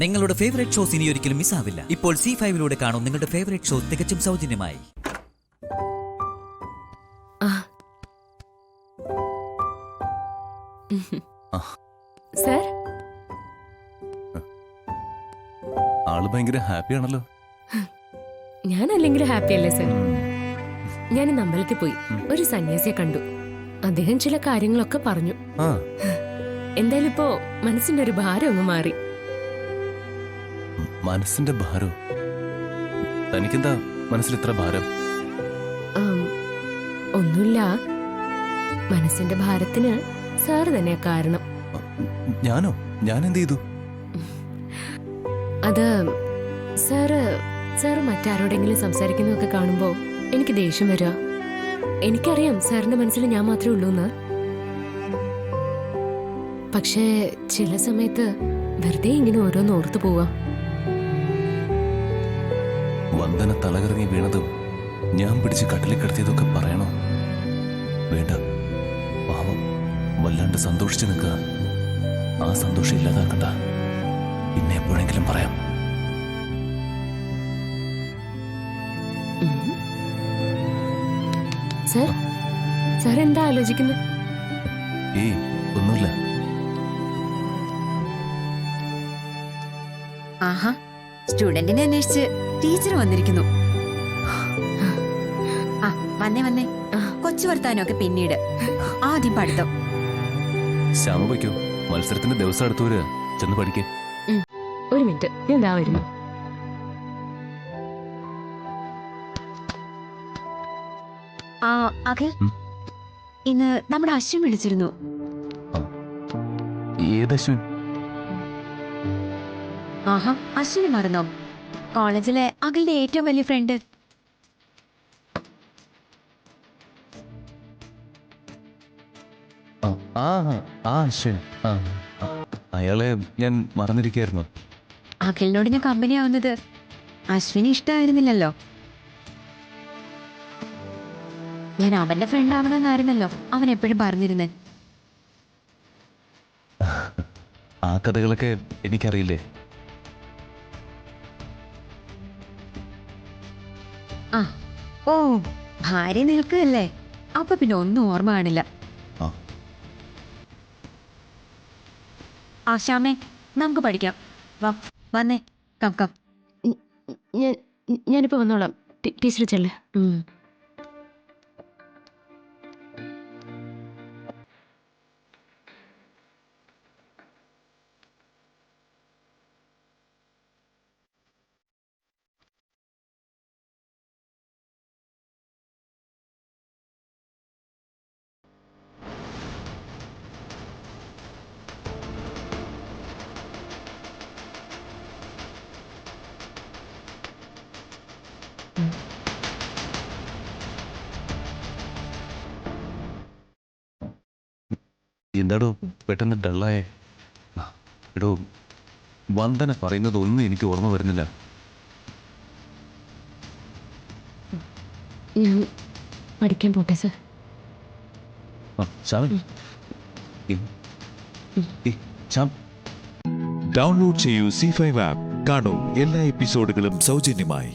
നിങ്ങളുടെ favourite shows ഇനി ഒരിക്കലും മിസ്സാവില്ല. ഇപ്പോൾ C5-ലൂടെ കാണും നിങ്ങളുടെ ഫേവറേറ്റ് ഷോ തികച്ചും സൗജന്യമായി. സർ, ആള് ഭയങ്കര ഹാപ്പി ആണല്ലോ. ഞാനല്ലെങ്കിൽ ഹാപ്പി അല്ലേ സർ? ഞാൻ ഇന്ന് അമ്പലത്തിൽ പോയി ഒരു സന്യാസിയെ കണ്ടു. അദ്ദേഹം ചില കാര്യങ്ങളൊക്കെ പറഞ്ഞു. എന്തായാലും ഇപ്പോ മനസ്സിന്റെ ഒരു ഭാരം അങ്ങ് മാറി. മനസ്സിന്റെ ഭാരോ? തനിക്കെന്താ മനസ്സിൽ ഇത്ര ഭാരം? ഒന്നുമില്ല, മനസ്സിന്റെ ഭാരത്തിന് സാറ് തന്നെയാ കാരണം. ഞാനോ? ഞാൻ എന്ത് ചെയ്തു? അത് സാറ് മറ്റാരോടെങ്കിലും സംസാരിക്കുന്നതൊക്കെ കാണുമ്പോ എനിക്ക് ദേഷ്യം വരിക. എനിക്കറിയാം സാറിന്റെ മനസ്സിൽ ഞാൻ മാത്രമേ ഉള്ളൂ എന്ന്. പക്ഷേ ചില സമയത്ത് വെറുതെ ഇങ്ങനെ ഓരോന്ന് ഓർത്തു പോവാ. വന്ദന തലകറങ്ങി വീണതും ഞാൻ പിടിച്ച് കട്ടിലിൽ കിടത്തിയതൊക്കെ പറയണോ? വേണ്ട, പാവം വല്ലാണ്ട് സന്തോഷിച്ചു നിൽക്കുക. ആ സന്തോഷം ഇല്ലാതാക്കണ്ട. പിന്നെ എപ്പോഴെങ്കിലും പറയാം. സാർ എന്താ ആലോചിക്കുന്നത്? ഏയ്, ഒന്നുമില്ല. ആഹാ, സ്റ്റുഡന്റിനെ അന്വേഷിച്ച് ടീച്ചർ വന്നിരിക്കുന്നു. ആ വന്നേ കൊച്ചു വർത്താനൊക്കെ പിന്നീട്, ആദ്യം പഠിത്തം. ശ്യാമ വയ്ക്കോ, മത്സരത്തിന്റെ ദിവസം അടുത്ത് വരിക. ചെന്ന് പഠിക്കേ. ഒരു മിനിറ്റ്, ഞാൻ ദാ വരുന്നു. അഖിൽ, ഇന്ന് നമ്മുടെ അശ്വിൻ വിളിച്ചിരുന്നു. ഏതശ്വിൻ? ആഹാ, അശ്വിനെ മറന്നോ? കോളേജിലെ അഖിലിന്റെ ഏറ്റവും വലിയ ഫ്രണ്ട്. അശ്വിൻ. അയാളെ ഞാൻ മറന്നിരിക്കായിരുന്നു. അഖിലിനോട് ഞാൻ കമ്പനി ആവുന്നത് അശ്വിന് ഇഷ്ടമായിരുന്നില്ലല്ലോ. ഞാൻ അവന്റെ ഫ്രണ്ട് ആവണമെന്നായിരുന്നല്ലോ അവൻ എപ്പോഴും പറഞ്ഞിരുന്നേ. ആ കഥകളൊക്കെ എനിക്കറിയില്ലേ. ഓ, ഭാര്യ നിൽക്കുകയല്ലേ, അപ്പൊ പിന്നെ ഒന്നും ഓർമ്മ കാണില്ല. ശ്യാമേ, നമുക്ക് പഠിക്കാം. വന്നേ, കം. ഞാനിപ്പോ വന്നോളാം. ടീച്ചർ ചെല്ലേ. എന്താടോ പെട്ടെന്ന് ഡള്ളായേ? എടോ, വന്ദന പറയുന്നതൊന്നും എനിക്ക് ഓർമ്മ വരുന്നില്ല. ഞാൻ പഠിക്കാൻ പോട്ടെ സർ. ഡൗൺലോഡ് ചെയ്യൂ C5 ആപ്പ്. കാണൂ എല്ലാ എപ്പിസോഡുകളും സൗജന്യമായി.